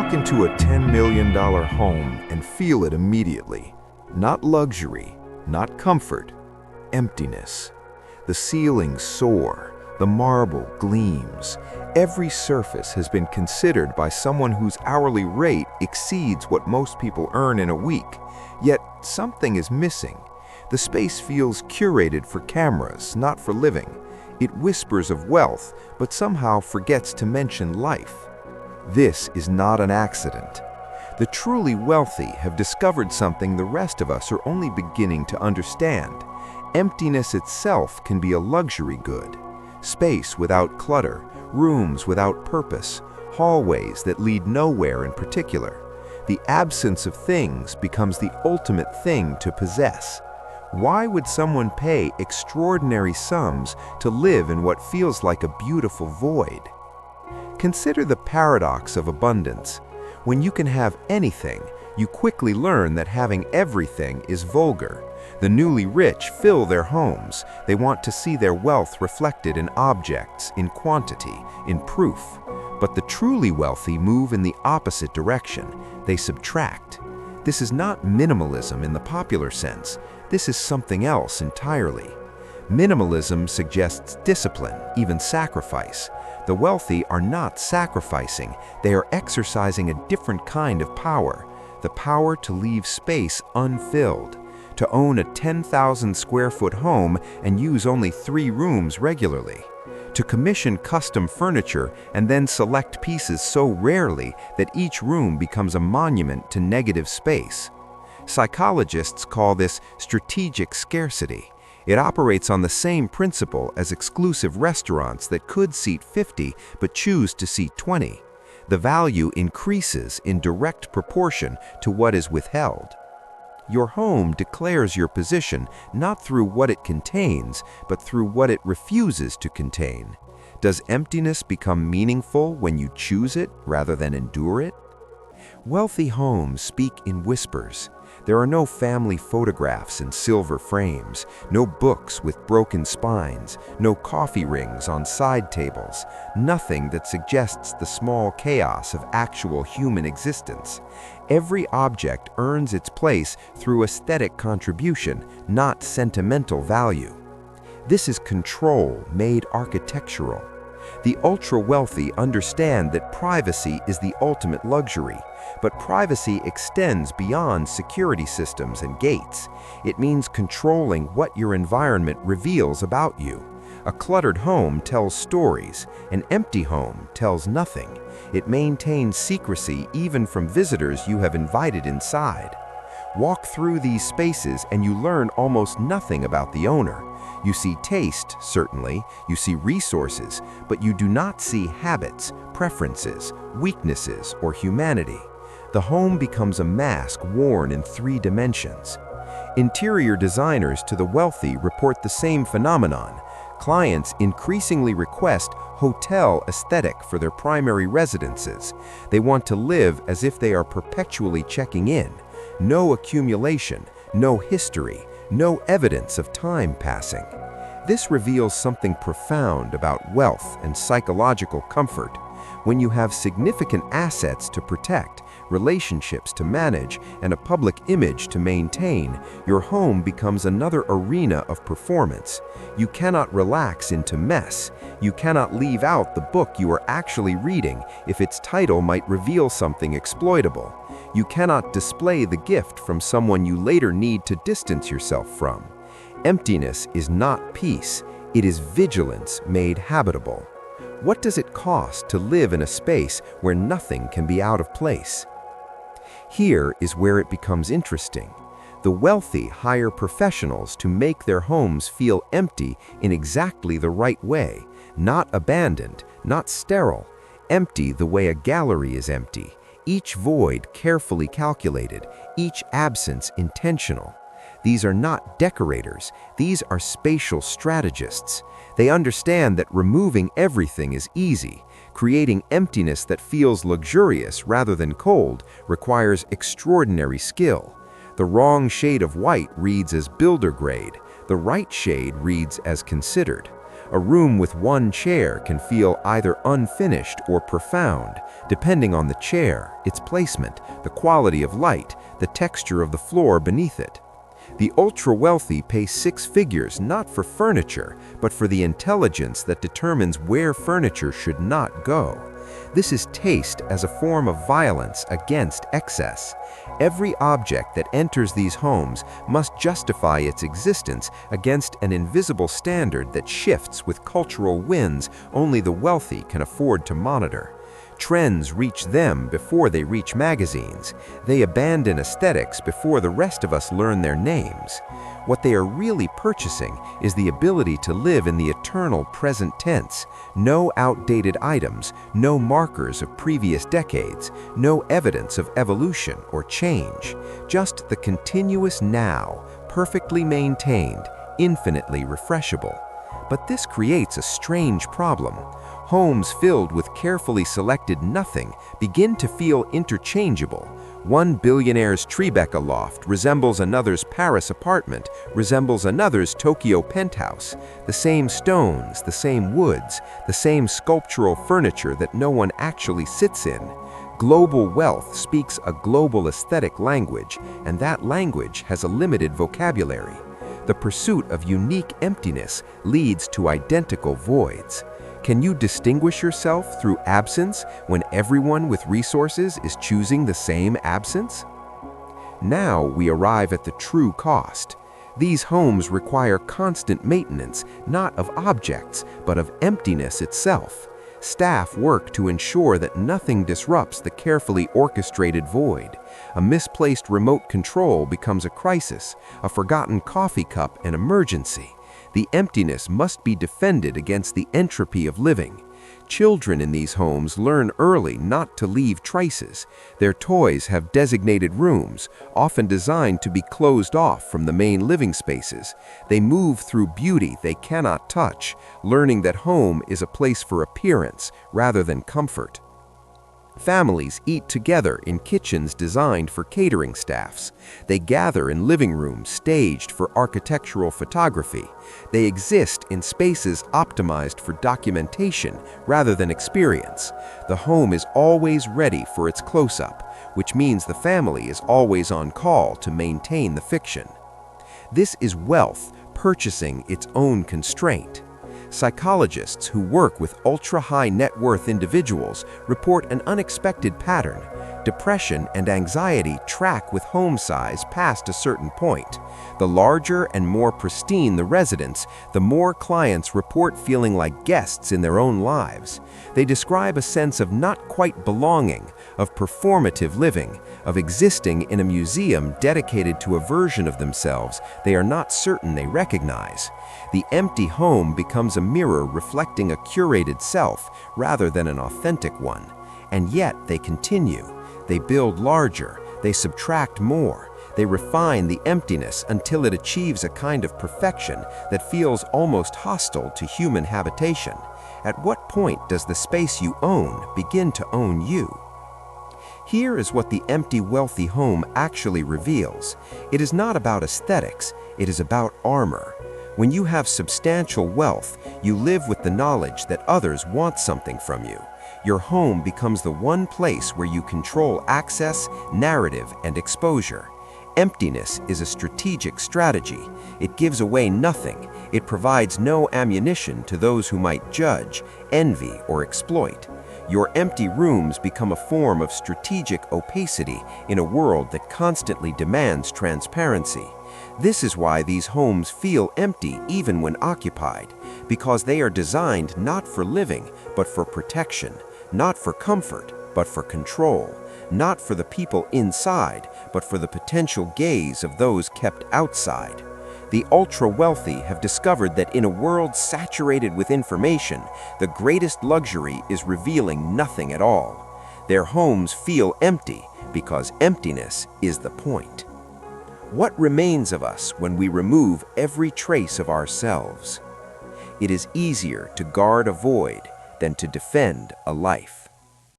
Walk into a $10 million home and feel it immediately. Not luxury, not comfort, emptiness. The ceilings soar, the marble gleams. Every surface has been considered by someone whose hourly rate exceeds what most people earn in a week. Yet something is missing. The space feels curated for cameras, not for living. It whispers of wealth, but somehow forgets to mention life. This is not an accident. The truly wealthy have discovered something the rest of us are only beginning to understand. Emptiness itself can be a luxury good. Space without clutter, rooms without purpose, hallways that lead nowhere in particular. The absence of things becomes the ultimate thing to possess. Why would someone pay extraordinary sums to live in what feels like a beautiful void? Consider the paradox of abundance. When you can have anything, you quickly learn that having everything is vulgar. The newly rich fill their homes. They want to see their wealth reflected in objects, in quantity, in proof. But the truly wealthy move in the opposite direction. They subtract. This is not minimalism in the popular sense. This is something else entirely. Minimalism suggests discipline, even sacrifice. The wealthy are not sacrificing. They are exercising a different kind of power. The power to leave space unfilled. To own a 10,000 square foot home and use only 3 rooms regularly. To commission custom furniture and then select pieces so rarely that each room becomes a monument to negative space. Psychologists call this strategic scarcity. It operates on the same principle as exclusive restaurants that could seat 50 but choose to seat 20. The value increases in direct proportion to what is withheld. Your home declares your position not through what it contains, but through what it refuses to contain. Does emptiness become meaningful when you choose it rather than endure it? Wealthy homes speak in whispers. There are no family photographs in silver frames, no books with broken spines, no coffee rings on side tables, nothing that suggests the small chaos of actual human existence. Every object earns its place through aesthetic contribution, not sentimental value. This is control made architectural. The ultra-wealthy understand that privacy is the ultimate luxury, but privacy extends beyond security systems and gates. It means controlling what your environment reveals about you. A cluttered home tells stories. An empty home tells nothing. It maintains secrecy even from visitors you have invited inside. Walk through these spaces and you learn almost nothing about the owner. You see taste, certainly, you see resources, but you do not see habits, preferences, weaknesses, or humanity. The home becomes a mask worn in 3 dimensions. Interior designers to the wealthy report the same phenomenon. Clients increasingly request hotel aesthetic for their primary residences. They want to live as if they are perpetually checking in. No accumulation, no history, no evidence of time passing. This reveals something profound about wealth and psychological comfort. When you have significant assets to protect, relationships to manage, and a public image to maintain, your home becomes another arena of performance. You cannot relax into mess. You cannot leave out the book you are actually reading if its title might reveal something exploitable. You cannot display the gift from someone you later need to distance yourself from. Emptiness is not peace. It is vigilance made habitable. What does it cost to live in a space where nothing can be out of place? Here is where it becomes interesting. The wealthy hire professionals to make their homes feel empty in exactly the right way, not abandoned, not sterile, empty the way a gallery is empty, each void carefully calculated, each absence intentional. These are not decorators, these are spatial strategists. They understand that removing everything is easy. Creating emptiness that feels luxurious rather than cold requires extraordinary skill. The wrong shade of white reads as builder grade. The right shade reads as considered. A room with one chair can feel either unfinished or profound, depending on the chair, its placement, the quality of light, the texture of the floor beneath it. The ultra-wealthy pay six figures not for furniture, but for the intelligence that determines where furniture should not go. This is taste as a form of violence against excess. Every object that enters these homes must justify its existence against an invisible standard that shifts with cultural winds only the wealthy can afford to monitor. Trends reach them before they reach magazines. They abandon aesthetics before the rest of us learn their names. What they are really purchasing is the ability to live in the eternal present tense. No outdated items, no markers of previous decades, no evidence of evolution or change. Just the continuous now, perfectly maintained, infinitely refreshable. But this creates a strange problem. Homes filled with carefully selected nothing begin to feel interchangeable. One billionaire's Tribeca loft resembles another's Paris apartment, resembles another's Tokyo penthouse. The same stones, the same woods, the same sculptural furniture that no one actually sits in. Global wealth speaks a global aesthetic language, and that language has a limited vocabulary. The pursuit of unique emptiness leads to identical voids. Can you distinguish yourself through absence when everyone with resources is choosing the same absence? Now we arrive at the true cost. These homes require constant maintenance, not of objects, but of emptiness itself. Staff work to ensure that nothing disrupts the carefully orchestrated void. A misplaced remote control becomes a crisis, a forgotten coffee cup an emergency. The emptiness must be defended against the entropy of living. Children in these homes learn early not to leave traces. Their toys have designated rooms, often designed to be closed off from the main living spaces. They move through beauty they cannot touch, learning that home is a place for appearance rather than comfort. Families eat together in kitchens designed for catering staffs. They gather in living rooms staged for architectural photography. They exist in spaces optimized for documentation rather than experience. The home is always ready for its close-up, which means the family is always on call to maintain the fiction. This is wealth purchasing its own constraint. Psychologists who work with ultra-high net worth individuals report an unexpected pattern. Depression and anxiety track with home size past a certain point. The larger and more pristine the residence, the more clients report feeling like guests in their own lives. They describe a sense of not quite belonging, of performative living, of existing in a museum dedicated to a version of themselves they are not certain they recognize. The empty home becomes a mirror reflecting a curated self rather than an authentic one. And yet they continue. They build larger, they subtract more, they refine the emptiness until it achieves a kind of perfection that feels almost hostile to human habitation. At what point does the space you own begin to own you? Here is what the empty, wealthy home actually reveals. It is not about aesthetics, it is about armor. When you have substantial wealth, you live with the knowledge that others want something from you. Your home becomes the one place where you control access, narrative, and exposure. Emptiness is a strategic strategy. It gives away nothing. It provides no ammunition to those who might judge, envy, or exploit. Your empty rooms become a form of strategic opacity in a world that constantly demands transparency. This is why these homes feel empty even when occupied, because they are designed not for living, but for protection, not for comfort, but for control, not for the people inside, but for the potential gaze of those kept outside. The ultra-wealthy have discovered that in a world saturated with information, the greatest luxury is revealing nothing at all. Their homes feel empty because emptiness is the point. What remains of us when we remove every trace of ourselves? It is easier to guard a void than to defend a life.